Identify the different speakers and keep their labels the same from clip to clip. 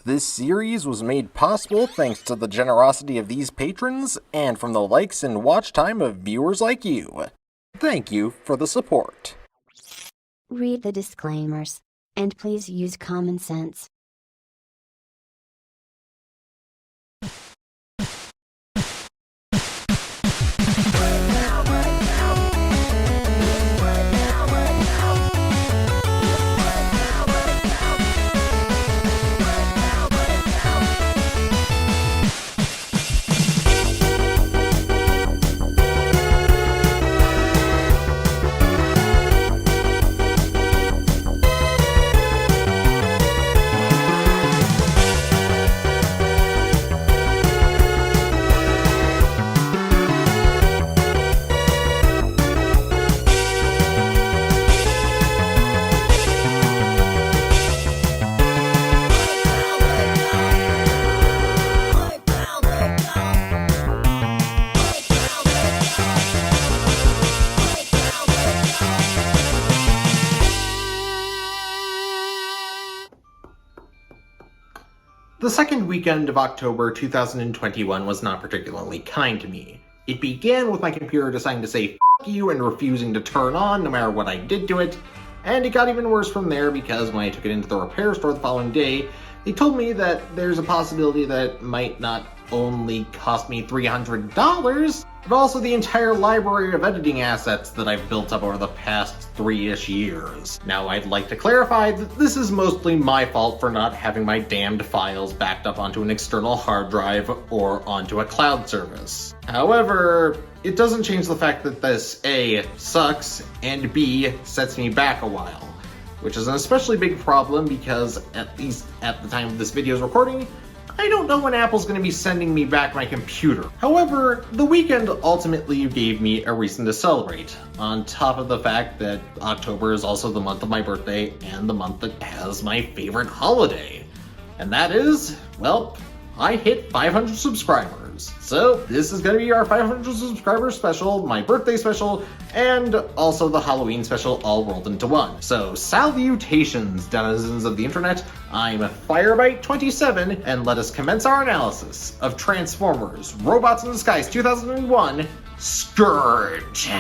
Speaker 1: This series was made possible thanks to the generosity of these patrons and from the likes and watch time of viewers like you. Thank you for the support.
Speaker 2: Read the disclaimers, and please use common sense.
Speaker 3: The second weekend of October 2021 was not particularly kind to me. It began with my computer deciding to say "f*** you" and refusing to turn on no matter what I did to it, and it got even worse from there because when I took it into the repair store the following day, they told me that there's a possibility that it might not only cost me $300, but also the entire library of editing assets that I've built up over the past 3-ish years. Now, I'd like to clarify that this is mostly my fault for not having my damned files backed up onto an external hard drive or onto a cloud service. However, it doesn't change the fact that this A, sucks, and B, sets me back a while, which is an especially big problem because, at least at the time of this video's recording, I don't know when Apple's going to be sending me back my computer. However, the weekend ultimately gave me a reason to celebrate, on top of the fact that October is also the month of my birthday and the month that has my favorite holiday. And that is, well, I hit 500 subscribers. So this is going to be our 500 subscriber special, my birthday special, and also the Halloween special all rolled into one. So salutations, denizens of the internet. I'm Firebite27, and let us commence our analysis of Transformers Robots in Disguise 2001 Scourge.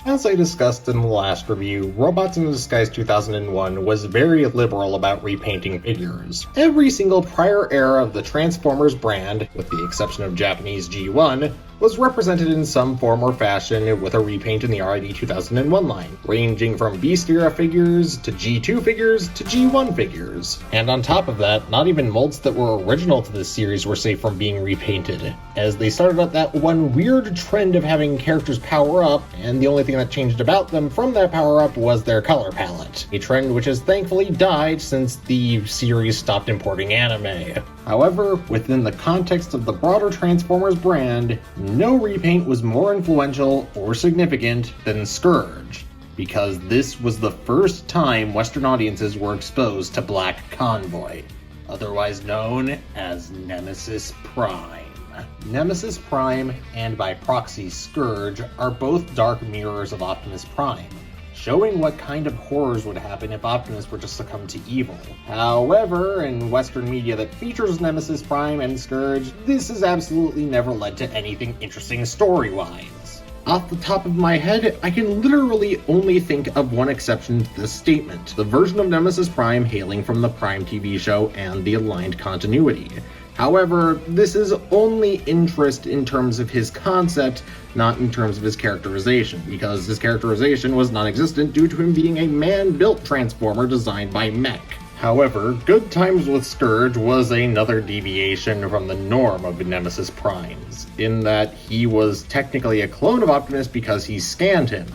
Speaker 3: As I discussed in the last review, Robots in Disguise 2001 was very liberal about repainting figures. Every single prior era of the Transformers brand, with the exception of Japanese G1, was represented in some form or fashion with a repaint in the RID 2001 line, ranging from Beast-era figures, to G2 figures, to G1 figures. And on top of that, not even molds that were original to this series were safe from being repainted, as they started up that one weird trend of having characters power up, and the only thing that changed about them from that power up was their color palette, a trend which has thankfully died since the series stopped importing anime. However, within the context of the broader Transformers brand, no repaint was more influential or significant than Scourge, because this was the first time Western audiences were exposed to Black Convoy, otherwise known as Nemesis Prime. Nemesis Prime, and by proxy Scourge, are both dark mirrors of Optimus Prime, showing what kind of horrors would happen if Optimus were to succumb to evil. However, in Western media that features Nemesis Prime and Scourge, this has absolutely never led to anything interesting story-wise. Off the top of my head, I can literally only think of one exception to this statement, the version of Nemesis Prime hailing from the Prime TV show and the aligned continuity. However, this is only interest in terms of his concept, not in terms of his characterization, because his characterization was non-existent due to him being a man-built Transformer designed by Mech. However, Good Times with Scourge was another deviation from the norm of Nemesis Primes, in that he was technically a clone of Optimus because he scanned him,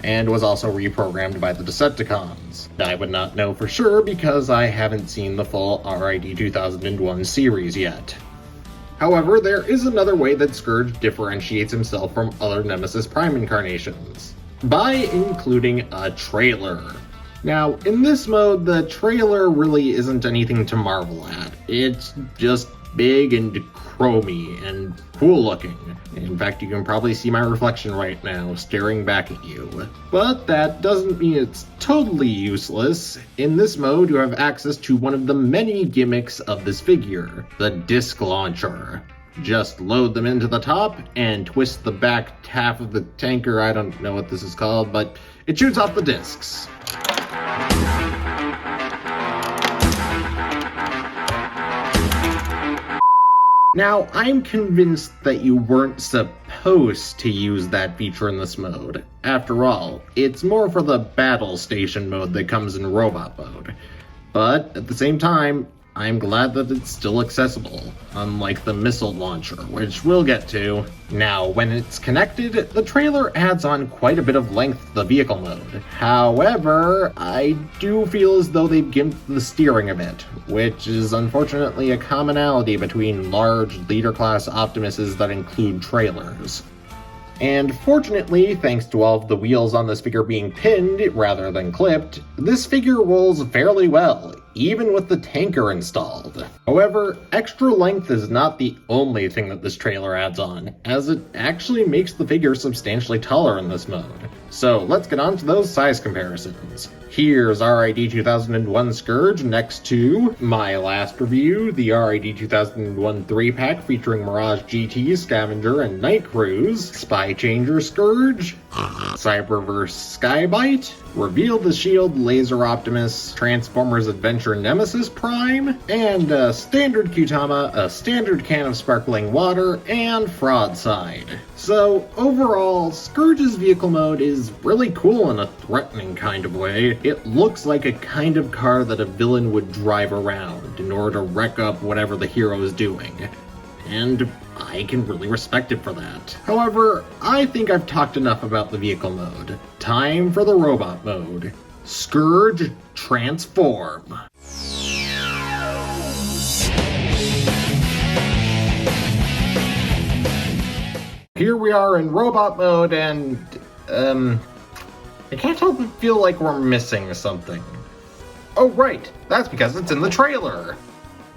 Speaker 3: and was also reprogrammed by the Decepticons. I would not know for sure because I haven't seen the full RID 2001 series yet. However, there is another way that Scourge differentiates himself from other Nemesis Prime incarnations, by including a trailer. Now, in this mode, the trailer really isn't anything to marvel at. It's just big and chromy and cool looking. In fact, you can probably see my reflection right now, staring back at you. But that doesn't mean it's totally useless. In this mode, you have access to one of the many gimmicks of this figure, the disc launcher. Just load them into the top and twist the back half of the tanker, I don't know what this is called, but it shoots off the discs. Now, I'm convinced that you weren't supposed to use that feature in this mode. After all, it's more for the battle station mode that comes in robot mode. But at the same time, I'm glad that it's still accessible, unlike the missile launcher, which we'll get to. Now, when it's connected, the trailer adds on quite a bit of length to the vehicle mode. However, I do feel as though they've gimped the steering a bit, which is unfortunately a commonality between large leader-class Optimuses that include trailers. And fortunately, thanks to all of the wheels on this figure being pinned rather than clipped, this figure rolls fairly well, even with the tanker installed. However, extra length is not the only thing that this trailer adds on, as it actually makes the figure substantially taller in this mode. So let's get on to those size comparisons. Here's RID 2001 Scourge next to my last review, the RID 2001 3-pack featuring Mirage GT, Scavenger, and Night Cruise, Spy Changer Scourge, Cyberverse Skybite, Reveal the Shield Laser Optimus, Transformers Adventure Nemesis Prime, and a standard Qtama, a standard can of sparkling water, and Fraudside. So overall, Scourge's vehicle mode is really cool in a threatening kind of way. It looks like a kind of car that a villain would drive around in order to wreck up whatever the hero is doing. And I can really respect it for that. However, I think I've talked enough about the vehicle mode. Time for the robot mode. Scourge Transform. Here we are in robot mode and, I can't help but feel like we're missing something. Oh right, that's because it's in the trailer.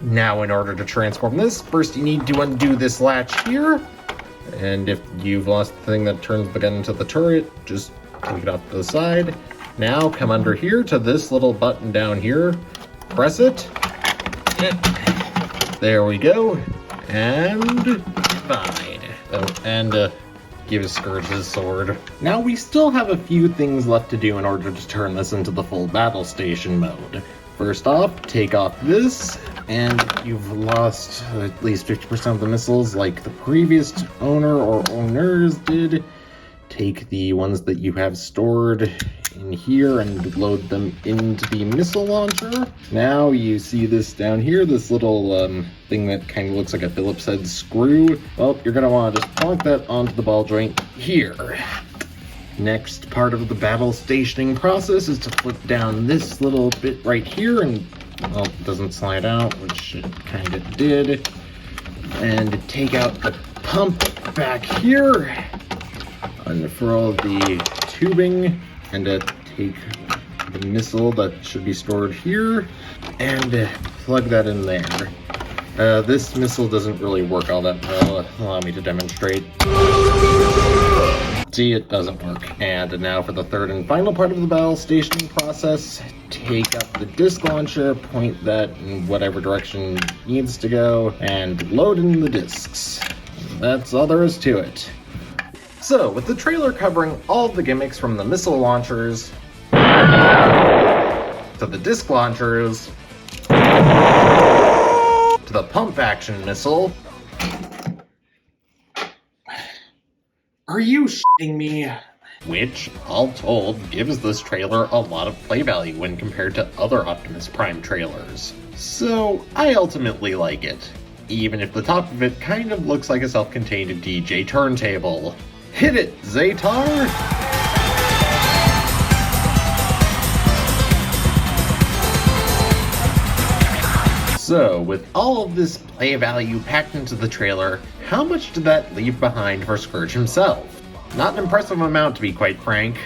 Speaker 3: Now, in order to transform this, first you need to undo this latch here. And if you've lost the thing that turns the gun into the turret, just take it off to the side. Now, come under here to this little button down here. Press it. There we go. And fine. Oh, and give Scourge his sword. Now, we still have a few things left to do in order to turn this into the full battle station mode. First off, take off this, and you've lost at least 50% of the missiles like the previous owner or owners did. Take the ones that you have stored in here and load them into the missile launcher. Now you see this down here, this little thing that kind of looks like a Phillips head screw. Well, you're going to want to just plonk that onto the ball joint here. Next part of the battle stationing process is to flip down this little bit right here and, well, it doesn't slide out, which it kind of did. And take out the pump back here, unfurl the tubing, and take the missile that should be stored here, and plug that in there. This missile doesn't really work all that well. Allow me to demonstrate. See, it doesn't work. And now for the third and final part of the battle stationing process, take up the disc launcher, point that in whatever direction it needs to go, and load in the discs. That's all there is to it. So, with the trailer covering all of the gimmicks from the missile launchers, to the disc launchers, to the pump action missile. Are you shitting me? Which, all told, gives this trailer a lot of play value when compared to other Optimus Prime trailers. So, I ultimately like it, even if the top of it kind of looks like a self-contained DJ turntable. Hit it, Zaytar! So, with all of this play value packed into the trailer, how much did that leave behind for Scourge himself? Not an impressive amount, to be quite frank.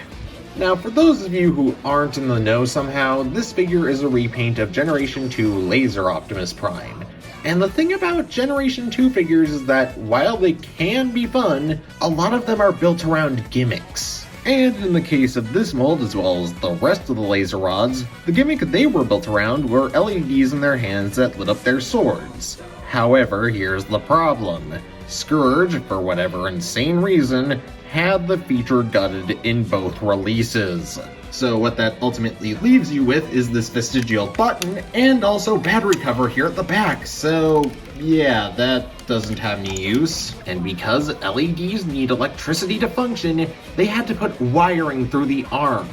Speaker 3: Now, for those of you who aren't in the know somehow, this figure is a repaint of Generation 2 Laser Optimus Prime. And the thing about Generation 2 figures is that while they can be fun, a lot of them are built around gimmicks. And in the case of this mold, as well as the rest of the laser rods, the gimmick they were built around were LEDs in their hands that lit up their swords. However, here's the problem. Scourge, for whatever insane reason, had the feature gutted in both releases. So what that ultimately leaves you with is this vestigial button and also battery cover here at the back. So yeah, that doesn't have any use. And because LEDs need electricity to function, they had to put wiring through the arm.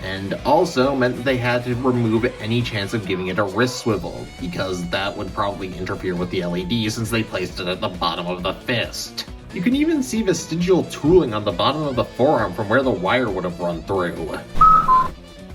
Speaker 3: And also meant that they had to remove any chance of giving it a wrist swivel, because that would probably interfere with the LED since they placed it at the bottom of the fist. You can even see vestigial tooling on the bottom of the forearm from where the wire would have run through.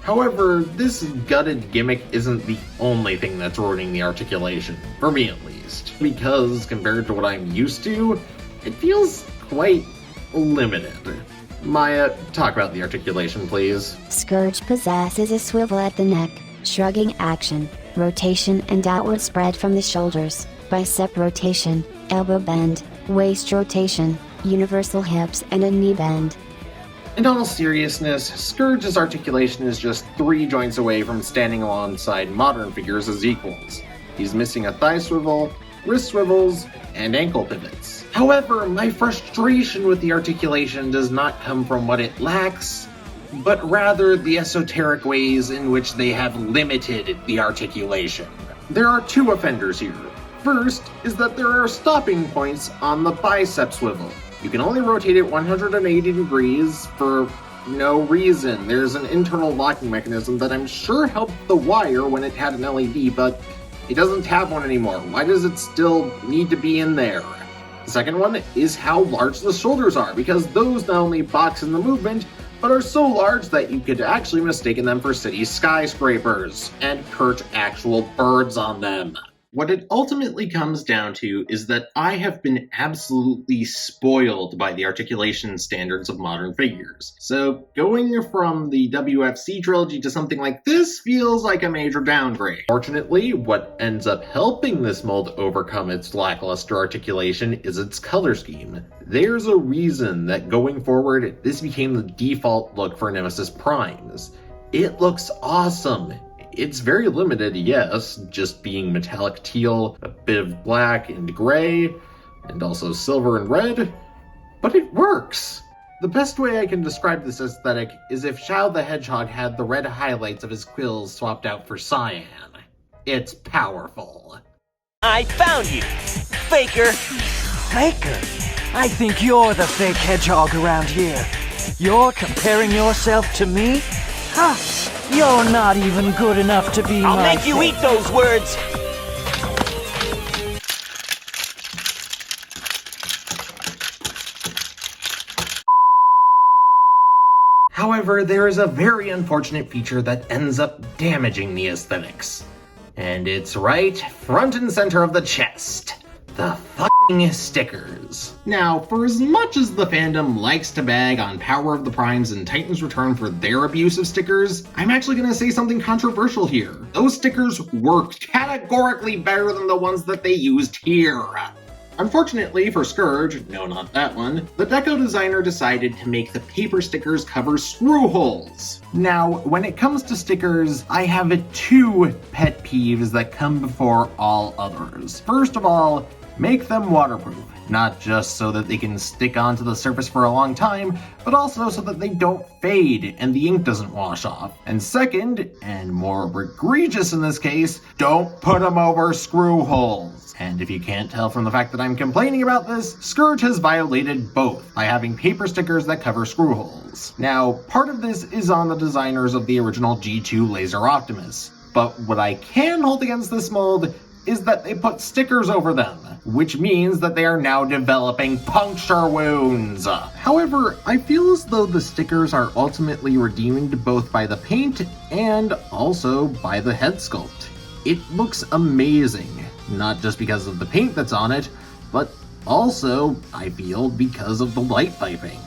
Speaker 3: However, this gutted gimmick isn't the only thing that's ruining the articulation, for me at least, because compared to what I'm used to, it feels quite limited. Maya, talk about the articulation, please.
Speaker 2: Scourge possesses a swivel at the neck, shrugging action, rotation and outward spread from the shoulders, bicep rotation, elbow bend, waist rotation, universal hips and a knee bend.
Speaker 3: In all seriousness, Scourge's articulation is just 3 joints away from standing alongside modern figures as equals. He's missing a thigh swivel, wrist swivels, and ankle pivots. However, my frustration with the articulation does not come from what it lacks, but rather the esoteric ways in which they have limited the articulation. There are 2 offenders here. First is that there are stopping points on the bicep swivel. You can only rotate it 180 degrees for no reason. There's an internal locking mechanism that I'm sure helped the wire when it had an LED, but it doesn't have one anymore. Why does it still need to be in there? The second one is how large the shoulders are, because those not only box in the movement, but are so large that you could actually mistake them for city skyscrapers and perch actual birds on them. What it ultimately comes down to is that I have been absolutely spoiled by the articulation standards of modern figures. So going from the WFC trilogy to something like this feels like a major downgrade. Fortunately, what ends up helping this mold overcome its lackluster articulation is its color scheme. There's a reason that going forward, this became the default look for Nemesis Primes. It looks awesome. It's very limited, yes, just being metallic teal, a bit of black and gray, and also silver and red, but it works! The best way I can describe this aesthetic is if Shao the Hedgehog had the red highlights of his quills swapped out for cyan. It's powerful.
Speaker 4: I found you! Faker!
Speaker 5: Faker? I think you're the fake hedgehog around here. You're comparing yourself to me? Ha! You're not even good enough to be
Speaker 4: I'll
Speaker 5: my
Speaker 4: make you
Speaker 5: fake.
Speaker 4: eat those words!
Speaker 3: However, there is a very unfortunate feature that ends up damaging the aesthetics. And it's right front and center of the chest. The fucking stickers. Now, for as much as the fandom likes to bag on Power of the Primes and Titan's Return for their abuse of stickers, I'm actually gonna say something controversial here. Those stickers worked categorically better than the ones that they used here. Unfortunately for Scourge, no not that one, the deco designer decided to make the paper stickers cover screw holes. Now, when it comes to stickers, I have 2 pet peeves that come before all others. First of all, make them waterproof. Not just so that they can stick onto the surface for a long time, but also so that they don't fade and the ink doesn't wash off. And second, and more egregious in this case, don't put them over screw holes. And if you can't tell from the fact that I'm complaining about this, Scourge has violated both by having paper stickers that cover screw holes. Now, part of this is on the designers of the original G2 Laser Optimus, but what I can hold against this mold is that they put stickers over them, which means that they are now developing puncture wounds. However, I feel as though the stickers are ultimately redeemed both by the paint and also by the head sculpt. It looks amazing, not just because of the paint that's on it, but also, I feel, because of the light piping.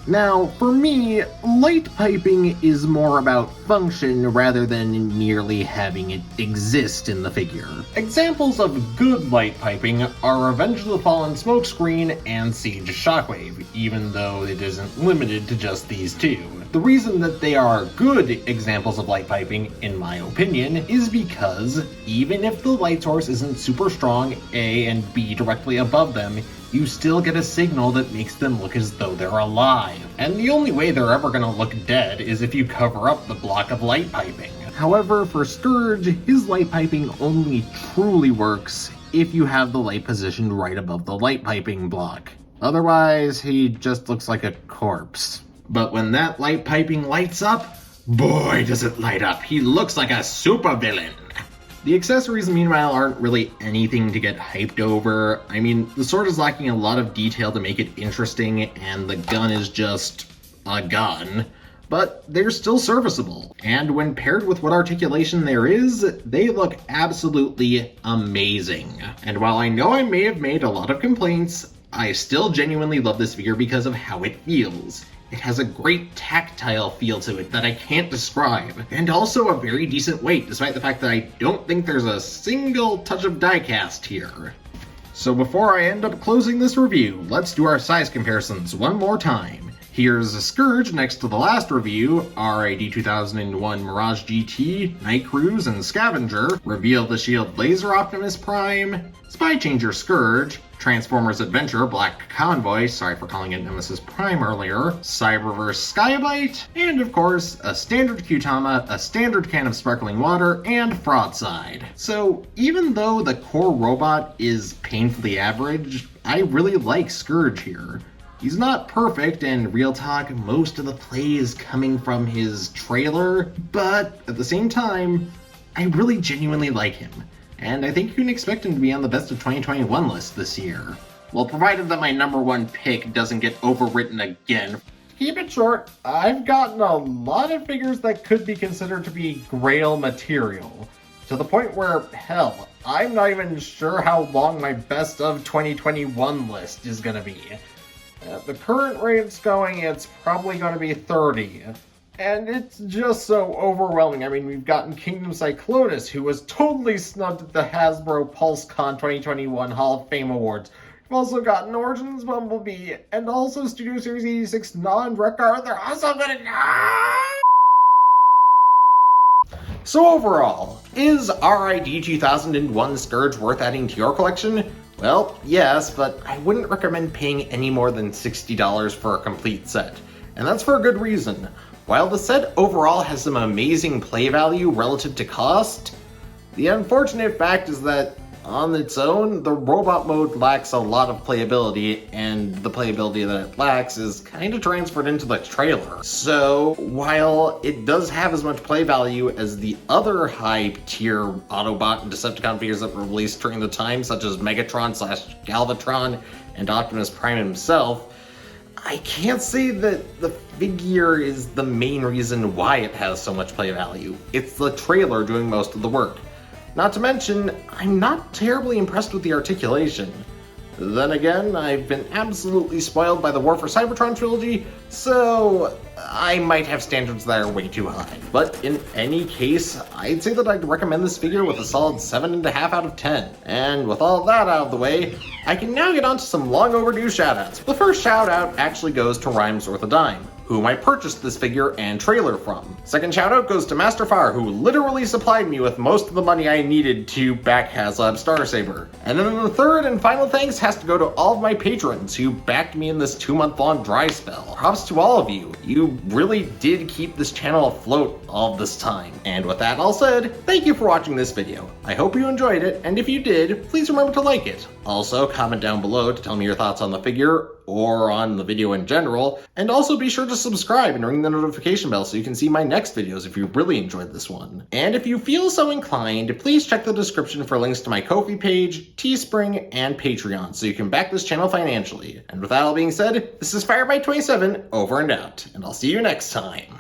Speaker 3: Now, for me, light piping is more about function rather than merely having it exist in the figure. Examples of good light piping are Revenge of the Fallen Smokescreen and Siege Shockwave, even though it isn't limited to just these two. The reason that they are good examples of light piping, in my opinion, is because even if the light source isn't super strong, A and B directly above them, you still get a signal that makes them look as though they're alive. And the only way they're ever gonna look dead is if you cover up the block of light piping. However, for Scourge, his light piping only truly works if you have the light positioned right above the light piping block. Otherwise, he just looks like a corpse. But when that light piping lights up, boy does it light up. He looks like a supervillain. The accessories, meanwhile, aren't really anything to get hyped over. I mean, the sword is lacking a lot of detail to make it interesting, and the gun is just a gun. But they're still serviceable. And when paired with what articulation there is, they look absolutely amazing. And while I know I may have made a lot of complaints, I still genuinely love this figure because of how it feels. It has a great tactile feel to it that I can't describe, and also a very decent weight, despite the fact that I don't think there's a single touch of diecast here. So before I end up closing this review, let's do our size comparisons one more time. Here's a Scourge next to the last review, RID 2001 Mirage GT, Night Cruise, and Scavenger, Reveal the Shield Laser Optimus Prime, Spy Changer Scourge, Transformers Adventure Black Convoy, sorry for calling it Nemesis Prime earlier, Cyberverse Skybite, and of course, a standard Qtama, a standard can of sparkling water, and Fraudside. So even though the core robot is painfully average, I really like Scourge here. He's not perfect, and real talk, most of the play is coming from his trailer, but at the same time, I really genuinely like him. And I think you can expect him to be on the Best of 2021 list this year. Well, provided that my number one pick doesn't get overwritten again. To keep it short, I've gotten a lot of figures that could be considered to be Grail material. To the point where, hell, I'm not even sure how long my Best of 2021 list is gonna be. At the current rate it's going, it's probably gonna be 30. And it's just so overwhelming. I mean, we've gotten Kingdom Cyclonus, who was totally snubbed at the Hasbro PulseCon 2021 Hall of Fame Awards. We've also gotten Origins Bumblebee, and also Studio Series 86 non-Rekar. They're also gonna... So overall, is RID 2001 Scourge worth adding to your collection? Well, yes, but I wouldn't recommend paying any more than $60 for a complete set. And that's for a good reason. While the set overall has some amazing play value relative to cost, the unfortunate fact is that on its own, the robot mode lacks a lot of playability, and the playability that it lacks is kind of transferred into the trailer. So while it does have as much play value as the other high-tier Autobot and Decepticon figures that were released during the time, such as Megatron/Galvatron and Optimus Prime himself, I can't say that the figure is the main reason why it has so much play value. It's the trailer doing most of the work. Not to mention, I'm not terribly impressed with the articulation. Then again, I've been absolutely spoiled by the War for Cybertron trilogy, so I might have standards that are way too high. But in any case, I'd say that I'd recommend this figure with a solid 7.5 out of 10. And with all that out of the way, I can now get on to some long overdue shoutouts. The first shoutout actually goes to Rhymes Worth a Dime, whom I purchased this figure and trailer from. Second shoutout goes to Master Fire, who literally supplied me with most of the money I needed to back HasLab Starsaber. And then the third and final thanks has to go to all of my patrons who backed me in this 2-month-long dry spell. Props to all of you. You really did keep this channel afloat all this time. And with that all said, thank you for watching this video. I hope you enjoyed it, and if you did, please remember to like it. Also, comment down below to tell me your thoughts on the figure, or on the video in general, and also be sure to subscribe and ring the notification bell so you can see my next videos if you really enjoyed this one. And if you feel so inclined, please check the description for links to my Ko-fi page, Teespring, and Patreon so you can back this channel financially. And with that all being said, this is Firebite27, over and out, and I'll see you next time.